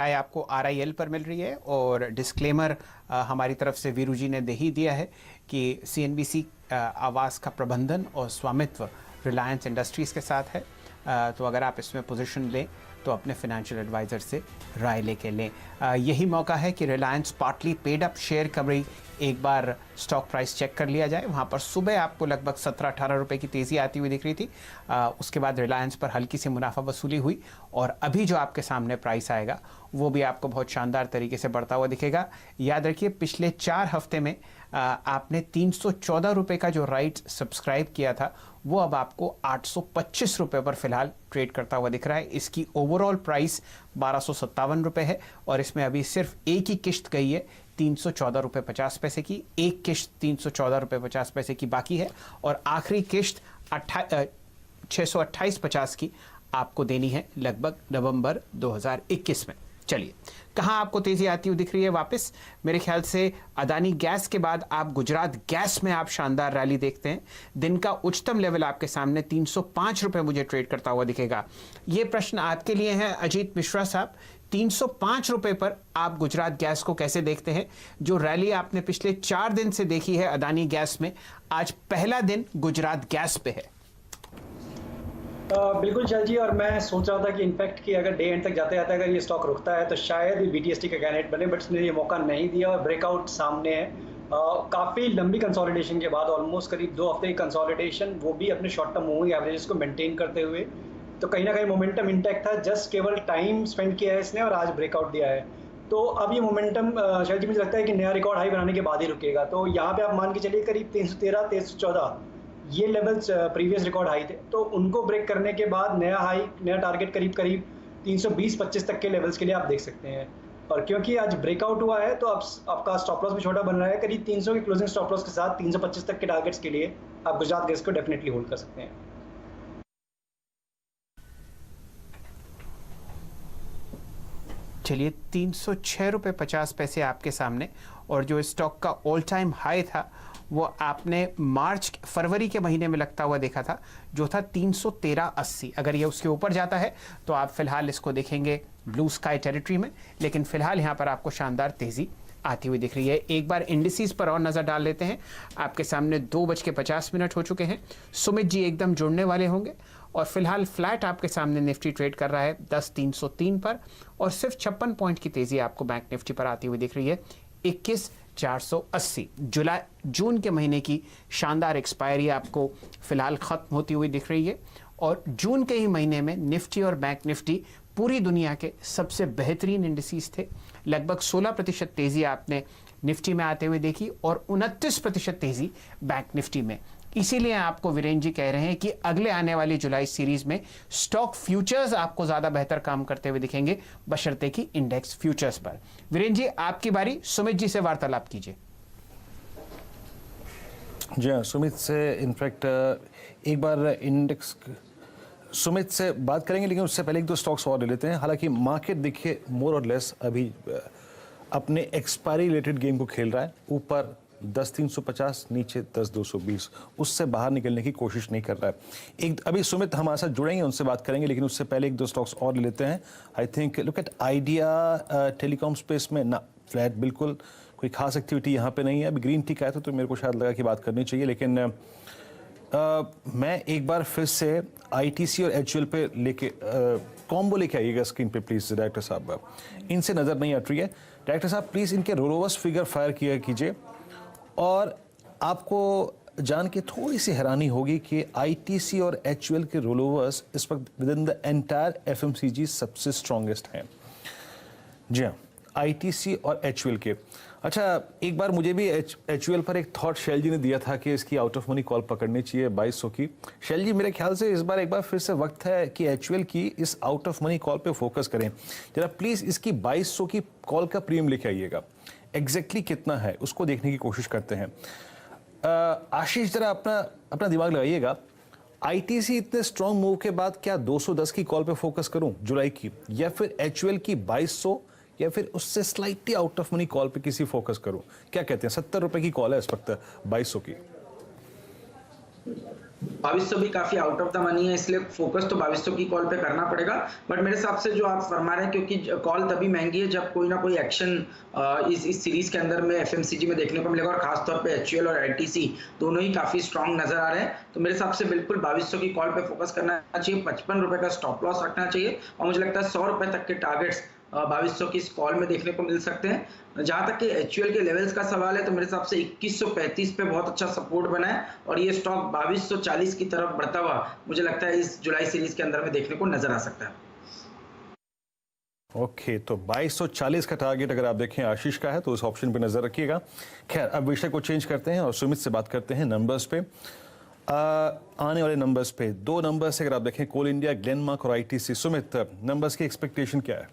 राय आपको RIL पर मिल रही है और डिस्क्लेमर हमारी तरफ से वीरू जी ने दे ही दिया है कि CNBC आवास का प्रबंधन और स्वामित्व रिलायंस इंडस्ट्रीज़ के साथ है। तो अगर आप इसमें पोजीशन लें तो अपने फाइनेंशियल एडवाइज़र से राय लेके लें। यही मौका है कि Reliance partly paid up share कवरी एक बार स्टॉक प्राइस चेक कर लिया जाए। वहाँ पर सुबह आपको लगभग 17-18 रुपए की तेज़ी आती हुई दिख रही थी। उसके बाद रिलायंस पर हल्की सी मुनाफा वसूली हुई और अभी जो आपके सामने प्राइस आएगा वो भी आपको बहुत शानदार तरीके से बढ़ता हुआ दिखेगा। याद रखिए पिछले 4 हफ्ते में आपने 314 रुपये का जो राइट सब्सक्राइब किया था वो अब आपको 825 रुपये पर फिलहाल ट्रेड करता हुआ दिख रहा है। इसकी ओवरऑल प्राइस 1257 रुपये है और इसमें अभी सिर्फ एक ही किश्त गई है 314 रुपये 50 पैसे की। एक किश्त 314 रुपये 50 पैसे की बाकी है और आखिरी किश्त 628.50 की आपको देनी है लगभग नवंबर 2021 में। चलिए कहाँ आपको तेजी आती हुई दिख रही है वापस? मेरे ख्याल से अदानी गैस के बाद आप गुजरात गैस में आप शानदार रैली देखते हैं। दिन का उच्चतम लेवल आपके सामने 305 रुपये मुझे ट्रेड करता हुआ दिखेगा। ये प्रश्न आपके लिए है अजीत मिश्रा साहब, 305 रुपये पर आप गुजरात गैस को कैसे देखते हैं? जो रैली आपने पिछले 4 दिन से देखी है अदानी गैस में, आज पहला दिन गुजरात गैस पे है। बिल्कुल शैल जी, और मैं सोच रहा था कि इनफैक्ट कि अगर डे एंड तक जाते जाते अगर ये स्टॉक रुकता है तो शायद BTST का कैंडिडेट बने, बट इसने ये मौका नहीं दिया और ब्रेकआउट सामने है। काफ़ी लंबी कंसोलिडेशन के बाद ऑलमोस्ट करीब 2 हफ्ते की कंसोलिडेशन, वो भी अपने शॉर्ट टर्म मूविंग एवरेजेस को मेंटेन करते हुए, तो कहीं ना कहीं मोमेंटम इंटैक्ट था। जस्ट केवल टाइम स्पेंड किया है इसने और आज ब्रेकआउट दिया है। तो अब ये मोमेंटम शैल जी मुझे लगता है कि नया रिकॉर्ड हाई बनाने के बाद ही रुकेगा। तो यहाँ पे आप मान के चलिए करीब 313, 314 ये लेवल्स प्रीवियस रिकॉर्ड हाई थे, तो उनको ब्रेक करने के बाद नया हाई, नया टारगेट करीब 320-25 तक के लेवल्स के लिए आप देख सकते हैं। और क्योंकि आज ब्रेकआउट हुआ है तो अब आपका स्टॉप लॉस भी छोटा बन रहा है। करीब 300 की क्लोजिंग स्टॉप लॉस के साथ 325 तक के टारगेट्स के लिए आप गुजरात गैस को डेफिनेटली होल्ड कर सकते हैं। चलिए 306 रुपये 50 पैसे आपके सामने, और जो स्टॉक का ऑल टाइम हाई था वो आपने फरवरी के महीने में लगता हुआ देखा था, जो था 313.80। अगर ये उसके ऊपर जाता है तो आप फिलहाल इसको देखेंगे ब्लू स्काई टेरिटरी में, लेकिन फिलहाल यहाँ पर आपको शानदार तेजी आती हुई दिख रही है। एक बार इंडिसेस पर और नज़र डाल लेते हैं। आपके सामने 2:50 हो चुके हैं। सुमित जी एकदम जुड़ने वाले होंगे और फिलहाल फ्लैट आपके सामने निफ्टी ट्रेड कर रहा है 10,303 पर, और सिर्फ 56 पॉइंट की तेजी आपको बैंक निफ्टी पर आती हुई दिख रही है 21,480। जून के महीने की शानदार एक्सपायरी आपको फिलहाल खत्म होती हुई दिख रही है और जून के ही महीने में निफ्टी और बैंक निफ्टी पूरी दुनिया के सबसे बेहतरीन इंडिसेस थे। लगभग 16% तेजी आपने निफ्टी में आते हुए देखी और 29% तेजी बैंक निफ्टी में। इसीलिए आपको वीरेंद्र जी कह रहे हैं कि अगले आने वाली जुलाई सीरीज में स्टॉक फ्यूचर्स आपको ज्यादा बेहतर काम करते हुए दिखेंगे बशर्ते कि इंडेक्स फ्यूचर्स पर। वीरेंद्र जी आपकी बारी, सुमित जी से वार्तालाप कीजिए। जी हाँ, सुमित से इनफैक्ट एक बार इंडेक्स सुमित से बात करेंगे, लेकिन उससे पहले 1-2 स्टॉक्स और ले लेते हैं। हालांकि मार्केट देखिए मोर और लेस अभी अपने एक्सपायरी रिलेटेड गेम को खेल रहा है। ऊपर 10,350, नीचे 10,220, उससे बाहर निकलने की कोशिश नहीं कर रहा है। अभी सुमित हमारे साथ जुड़ेंगे, उनसे बात करेंगे, लेकिन उससे पहले 1-2 स्टॉक्स और ले लेते हैं। I think look at idea telecom space में ना फ्लैट, बिल्कुल कोई खास एक्टिविटी यहाँ पे नहीं है। अभी ग्रीन टी का है तो मेरे को शायद लगा कि बात करनी चाहिए, लेकिन मैं एक बार फिर से ITC और HUL पे लेके कॉम्बो लेके आइएगा स्क्रीन पे प्लीज़ डायरेक्टर साहब। इनसे नज़र नहीं हट रही है डायरेक्टर साहब, प्लीज़ इनके रोलोवर्स फिगर फायर किया कीजिए। और आपको जान के थोड़ी सी हैरानी होगी कि ITC और HUL के रोलोवर्स इस वक्त with in the entire FMCG सबसे स्ट्रॉन्गेस्ट हैं। जी हाँ, ITC और HUL के। अच्छा, एक बार मुझे भी HUL पर एक थॉट शैल जी ने दिया था कि इसकी आउट ऑफ मनी कॉल पकड़नी चाहिए 2200 की। शैल जी, मेरे ख्याल से इस बार एक बार फिर से वक्त है कि HUL की इस आउट ऑफ मनी कॉल पे फोकस करें। जरा प्लीज़ इसकी 2200 की कॉल का प्रीमियम लेके आइएगा। एग्जैक्टली कितना है उसको देखने की कोशिश करते हैं। आशीष, जरा अपना दिमाग लगाइएगा। ITC इतने स्ट्रॉन्ग मूव के बाद क्या 210 की कॉल पे फोकस करूं जुलाई की, या फिर HUL की 2200, या फिर उससे slightly out of money call पे किसी फोकस करूं? क्या कहते हैं? 70 रुपए की कॉल है इस वक्त 2200 की। 2200 भी काफी आउट ऑफ द मनी है, इसलिए फोकस तो 2200 की कॉल पे करना पड़ेगा। बट मेरे हिसाब से जो आप फरमा रहे हैं, क्योंकि कॉल तभी महंगी है जब कोई ना कोई एक्शन इस सीरीज के अंदर में एफएमसीजी में देखने को मिलेगा, और खासतौर पे एचयूएल और आईटीसी दोनों ही काफी स्ट्रांग नजर आ रहे हैं। तो मेरे हिसाब से बिल्कुल 2200 की कॉल पे फोकस करना चाहिए, 55 रुपए का स्टॉप लॉस रखना चाहिए, और मुझे लगता है 100 रुपए तक के टारगेट्स 2200 की इस कॉल में देखने को मिल सकते हैं। जहां तक कि एचयूएल के लेवल्स का सवाल है, तो मेरे हिसाब से 2135 पे बहुत अच्छा सपोर्ट बना है, और ये स्टॉक 2240 की तरफ बढ़ता हुआ मुझे लगता है इस जुलाई सीरीज के अंदर में देखने को नजर आ सकता है। ओके, तो 2240 का टारगेट अगर आप देखें आशीष का है तो उस ऑप्शन पे नजर रखिएगा। खैर, अब विषय को चेंज करते हैं और सुमित से बात करते हैं नंबर्स पे। आने वाले नंबर्स पे 2 नंबर्स अगर आप देखें, कोल इंडिया, ग्लेनमार्क और आईटीसी। सुमित, नंबर्स की एक्सपेक्टेशन क्या है?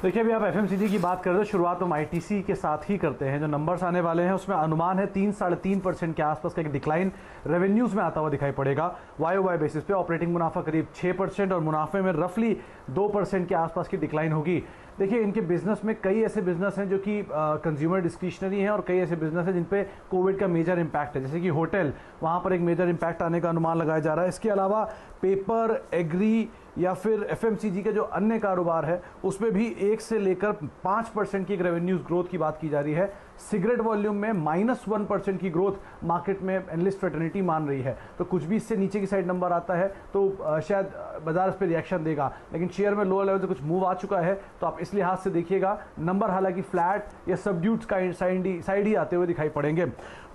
देखिए, अभी आप एफएमसीजी की बात कर रहे हो, शुरुआत हम आईटीसी के साथ ही करते हैं। जो नंबर्स आने वाले हैं उसमें अनुमान है 3-3.5% के आसपास का एक डिक्लाइन रेवेन्यूज में आता हुआ दिखाई पड़ेगा वाई बेसिस पे। ऑपरेटिंग मुनाफा करीब 6% और मुनाफे में रफली 2% के आसपास की डिक्लाइन होगी। देखिए, इनके बिजनेस में कई ऐसे बिजनेस हैं जो कि कंज्यूमर डिस्क्रिशनरी हैं, और कई ऐसे बिजनेस हैं जिन पे कोविड का मेजर इम्पैक्ट है, जैसे कि होटल, वहाँ पर एक मेजर इम्पैक्ट आने का अनुमान लगाया जा रहा है। इसके अलावा पेपर, एग्री या फिर एफएमसीजी के जो अन्य कारोबार है उसमें भी 1 से लेकर 5% की एक रेवेन्यूज ग्रोथ की बात की जा रही है। सिगरेट वॉल्यूम में -1% की ग्रोथ मार्केट में एनालिस्ट फ्रेटर्निटी मान रही है। तो कुछ भी इससे नीचे की साइड नंबर आता है तो शायद बाजार इस पर रिएक्शन देगा, लेकिन शेयर में लोअर लेवल से कुछ मूव आ चुका है, तो आप इस लिहाज से देखिएगा नंबर हालांकि फ्लैट या सबड्यूट साइड ही आते हुए दिखाई पड़ेंगे।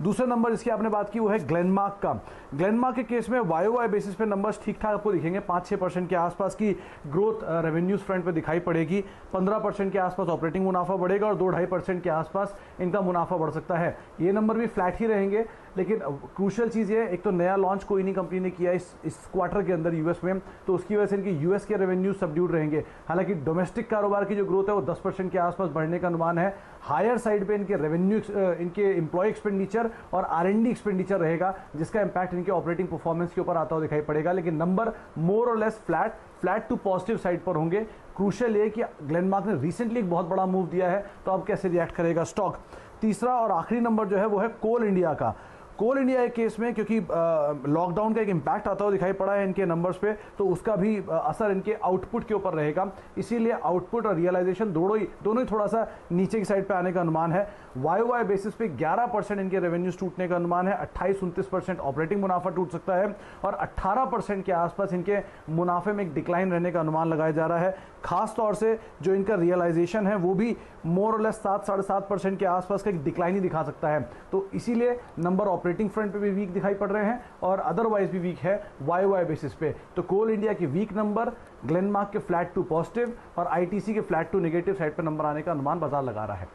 दूसरा नंबर जिसकी आपने बात की वो है ग्लेनमार्क का। ग्लेनमार्क के केस में वाई बेसिस पे नंबर्स ठीक ठाक आपको दिखेंगे। 5-6% के आसपास की ग्रोथ रेवेन्यूज फ्रंट पे दिखाई पड़ेगी। 15% के आसपास ऑपरेटिंग मुनाफा बढ़ेगा, और 2-2.5% के आसपास इनका मुनाफा बढ़ सकता है। ये नंबर भी फ्लैट ही रहेंगे, लेकिन क्रूशल चीज़ ये, एक तो नया लॉन्च कोई नहीं कंपनी ने किया इस क्वार्टर के अंदर यूएस में, तो उसकी वजह से इनकी यूएस के रेवेन्यू सबड्यूड रहेंगे। हालांकि डोमेस्टिक कारोबार की जो ग्रोथ है वो 10% के आसपास बढ़ने का अनुमान है। हायर साइड पे इनके रेवेन्यू, इनके एम्प्लॉय एक्सपेंडिचर और आर&डी एक्सपेंडिचर रहेगा, जिसका इंपैक्ट इनके ऑपरेटिंग परफॉर्मेंस के ऊपर आता हुआ दिखाई पड़ेगा। लेकिन नंबर मोर और less flat to positive side पर होंगे। क्रूशल ये कि ग्लेनमार्क ने रिसेंटली एक बहुत बड़ा मूव दिया है, तो अब कैसे रिएक्ट करेगा स्टॉक। तीसरा और आखिरी नंबर जो है वो है कोल इंडिया का। कोल इंडिया के केस में क्योंकि लॉकडाउन का एक इम्पैक्ट आता हुआ दिखाई पड़ा है इनके नंबर्स पे, तो उसका भी असर इनके आउटपुट के ऊपर रहेगा। इसीलिए आउटपुट और रियलाइजेशन दोनों ही थोड़ा सा नीचे की साइड पे आने का अनुमान है। वाई बेसिस पे 11% इनके रेवेन्यूज टूटने का अनुमान है। 28-29% ऑपरेटिंग मुनाफा टूट सकता है, और 18% के आसपास इनके मुनाफे में एक डिक्लाइन रहने का अनुमान लगाया जा रहा है। खास तौर से जो इनका रियलाइजेशन है वो भी मोर और लेस 7-7.5% के आसपास का एक डिक्लाइन ही दिखा सकता है। तो इसीलिए नंबर ऑपरेटिंग फ्रंट पे भी वीक दिखाई पड़ रहे हैं, और अदरवाइज भी वीक है वाई बेसिस पे। तो कोल इंडिया की वीक नंबर, ग्लेनमार्क के फ्लैट टू पॉजिटिव और आईटीसी के फ्लैट टू नेगेटिव साइड पर नंबर आने का अनुमान बाजार लगा रहा है।